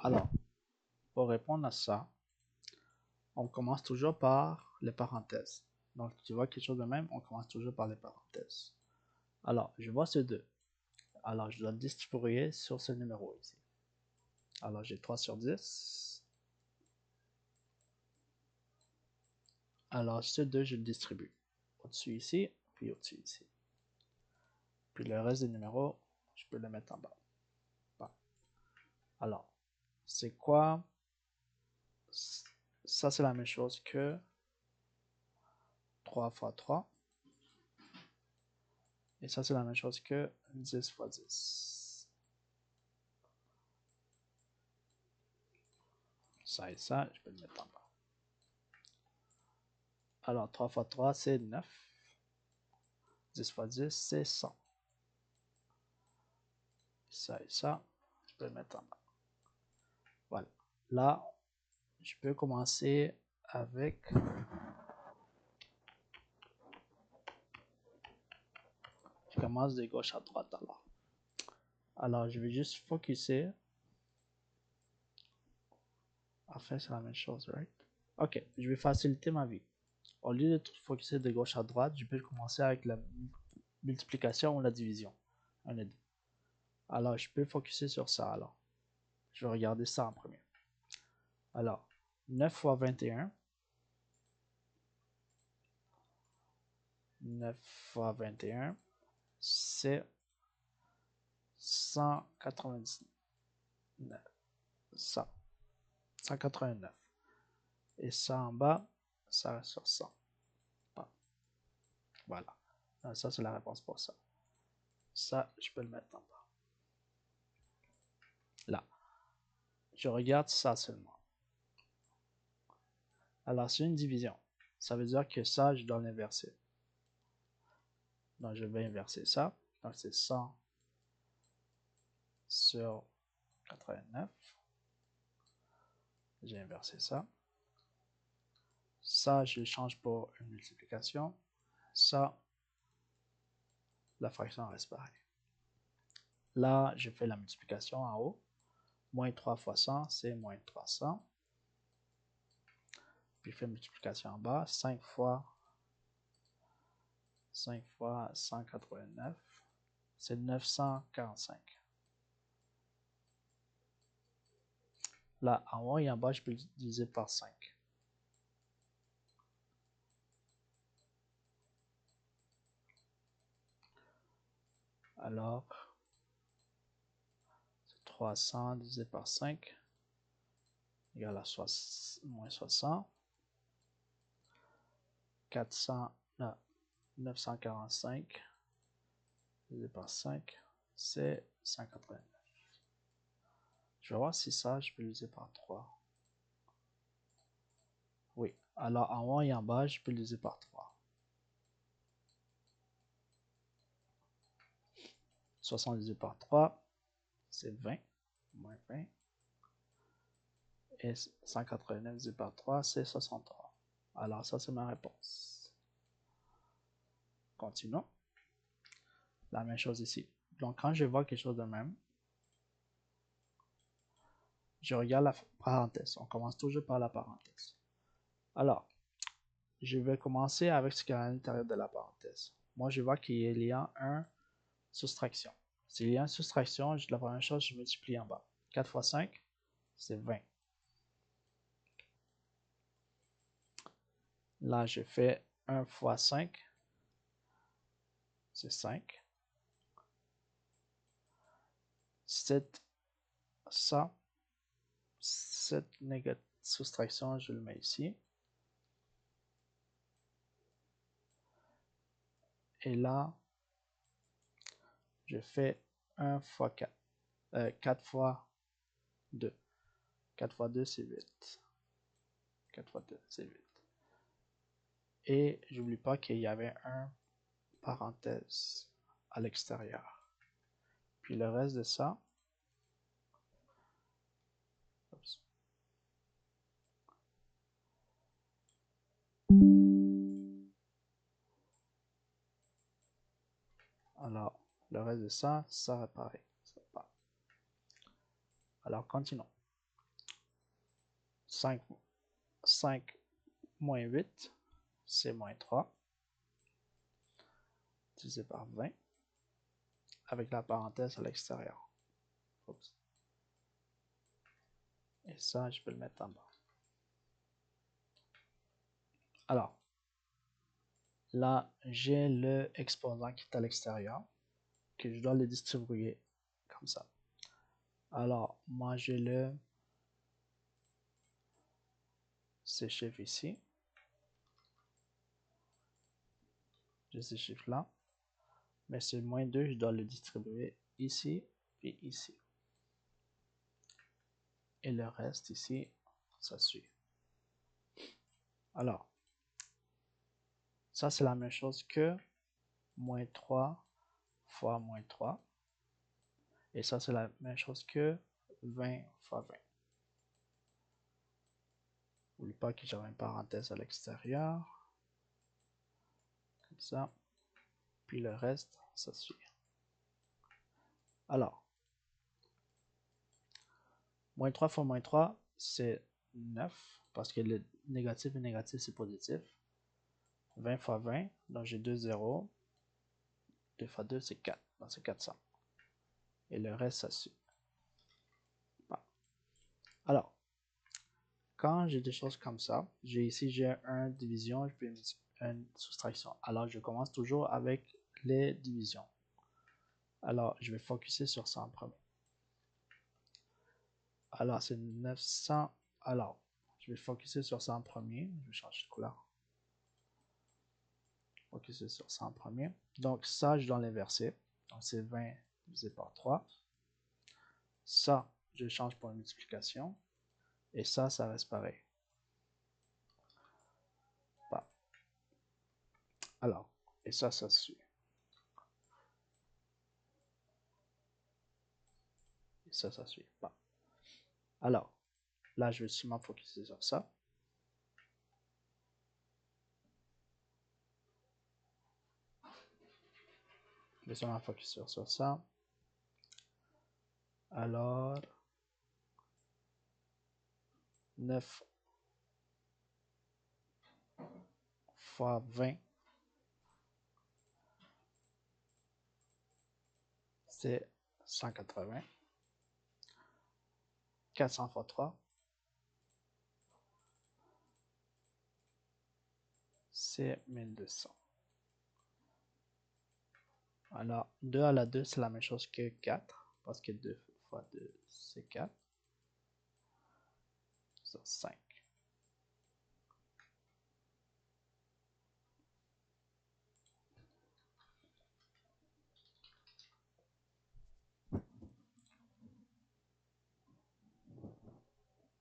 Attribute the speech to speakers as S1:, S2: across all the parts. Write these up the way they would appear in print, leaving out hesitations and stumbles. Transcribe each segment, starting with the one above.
S1: Alors, pour répondre à ça, on commence toujours par les parenthèses. Donc, tu vois quelque chose de même, on commence toujours par les parenthèses. Alors, je vois ce 2. Alors, je dois distribuer sur ce numéro ici. Alors, j'ai 3 sur 10. Alors, ce 2, je le distribue. Au-dessus ici, puis au-dessus ici. Puis le reste des numéros, je peux le mettre en bas. Bon. Alors, c'est quoi? Ça, c'est la même chose que 3 fois 3. Et ça, c'est la même chose que 10 fois 10. Ça et ça, je peux le mettre en bas. Alors, 3 fois 3, c'est 9. 10 fois 10, c'est 100. Ça et ça, je peux le mettre en bas. Voilà. Là, je peux commencer avec... Je commence de gauche à droite alors. Alors, je vais juste focuser. Enfin, c'est la même chose, right? Ok, je vais faciliter ma vie. Au lieu de focuser de gauche à droite, je peux commencer avec la multiplication ou la division. 1 et 2. Alors, je peux focuser sur ça alors. Je vais regarder ça en premier. Alors, 9 fois 21. 9 fois 21, c'est 199. 100. 189. Et ça en bas, ça reste sur 100. Bon. Voilà. Ça, c'est la réponse pour ça. Ça, je peux le mettre en bas. Là. Je regarde ça seulement. Alors, c'est une division. Ça veut dire que ça, je dois l'inverser. Donc, je vais inverser ça. Donc, c'est 100 sur 89. J'ai inversé ça. Ça, je change pour une multiplication. Ça, la fraction reste pareille. Là, je fais la multiplication en haut. Moins 3 fois 100, c'est moins 300. Puis je fais multiplication en bas. 5 fois 189, c'est 945. Là, en haut et en bas, je peux diviser par 5. Alors, 300 divisé par 5 égale à moins 60. 400, non, 945 divisé par 5, c'est 189. Je vais voir si ça, je peux le diviser par 3. Oui, alors en haut et en bas, je peux le diviser par 3. 60 divisé par 3, c'est 20, moins 20. Et 189 divisé par 3, c'est 63. Alors ça, c'est ma réponse. Continuons. La même chose ici. Donc quand je vois quelque chose de même, je regarde la parenthèse. On commence toujours par la parenthèse. Alors, je vais commencer avec ce qu'il y a à l'intérieur de la parenthèse. Moi, je vois qu'il y a une soustraction. S'il y a une soustraction, la première chose, je multiplie en bas. 4 fois 5, c'est 20. Là, je fais 1 fois 5, c'est 5. 7, ça, cette soustraction, je le mets ici. Et là, je fais 1 fois 4. 4 fois 2. 4 fois 2, c'est 8. 4 fois 2, c'est 8. Et j'oublie pas qu'il y avait un parenthèse à l'extérieur. Puis le reste de ça, oups. Alors, le reste de ça, ça apparaît. Alors, continuons. 5 moins 8, c'est moins 3, divisé par 20, avec la parenthèse à l'extérieur. Et ça, je peux le mettre en bas. Alors, là, j'ai le exposant qui est à l'extérieur, que je dois le distribuer comme ça. Alors, moi, j'ai ces chiffres ici. J'ai ces chiffres-là. Mais ce moins 2, je dois le distribuer ici et ici. Et le reste ici, ça suit. Alors, ça c'est la même chose que moins 3 fois moins 3. Et ça c'est la même chose que 20 fois 20. N'oublie pas que j'avais une parenthèse à l'extérieur. Comme ça. Puis le reste, ça suit. Alors, moins 3 fois moins 3, c'est 9. Parce que le négatif et négatif, c'est positif. 20 fois 20, donc j'ai 2 zéros. 2 fois 2, c'est 4. Donc c'est 400. Et le reste, ça suit. Bon. Alors, quand j'ai des choses comme ça, ici j'ai une division, je peux une soustraction. Alors, je commence toujours avec les divisions. Alors, je vais focuser sur ça en premier. Alors, c'est 900. Alors, je vais focuser sur ça en premier. Je vais changer de couleur. Focuser sur ça en premier. Donc, ça, je dois l'inverser. Donc, c'est 20 divisé par 3. Ça, je change pour une multiplication. Et ça reste pareil. Bon. Alors, et ça suit. Et ça suit. Bon. Alors, là, je vais seulement focuser sur ça. Je vais seulement focuser sur ça. Alors, 9 fois 20, c'est 180. 400 fois 3, c'est 1200. Alors, 2 à la 2, c'est la même chose que 4, parce que 2 fois 2, c'est 4. C'est 5.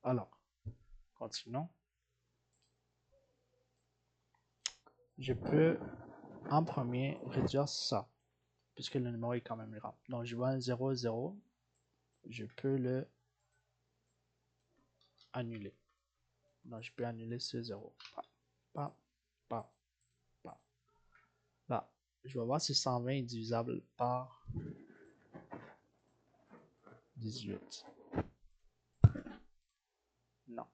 S1: Alors, continuons. Je peux, en premier, réduire ça, puisque le numéro est quand même grand. Donc, je vois un 0, 0. Je peux le annuler. Donc, je peux annuler ce 0. Pas, pas, pas. Là, je vais voir si 120 est divisable par 18. Non.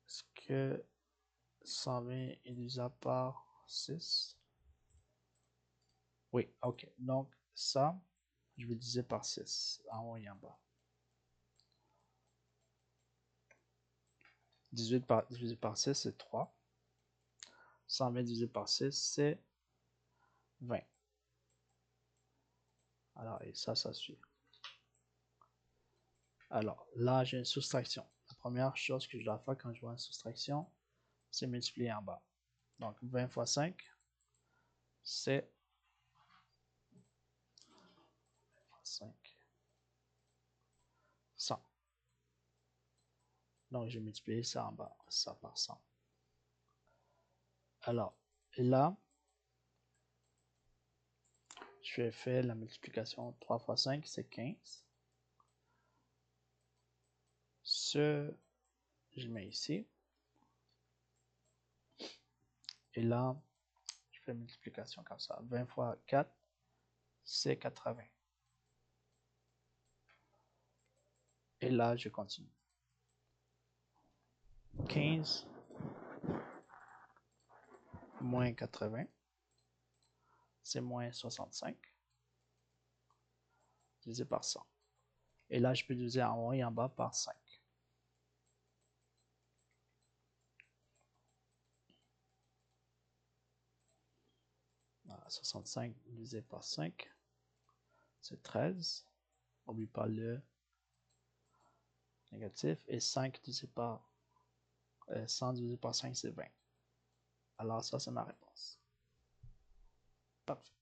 S1: Est-ce que 120 est divisable par 6? Oui, ok. Donc, ça, je vais diviser par 6, en haut et en bas. 18 divisé par 6, c'est 3. 120 divisé par 6, c'est 20. Alors, et ça suit. Alors, là, j'ai une soustraction. La première chose que je dois faire quand je vois une soustraction, c'est multiplier en bas. Donc, 20 fois 5, c'est 5. 100. Donc, j'ai multiplié ça en bas, ça par 100. Alors, là, je vais faire la multiplication 3 fois 5, c'est 15. Ce, je mets ici. Et là, je fais multiplication comme ça. 20 fois 4, c'est 80. Et là, je continue. 15 moins 80, c'est moins 65, divisé par 100. Et là, je peux diviser en haut et en bas par 5. Voilà, 65 divisé par 5, c'est 13. N'oublie pas le négatif. Et 5 divisé par 100 divisé par 5, c'est 20. Alors ça, c'est ma réponse. Parfait.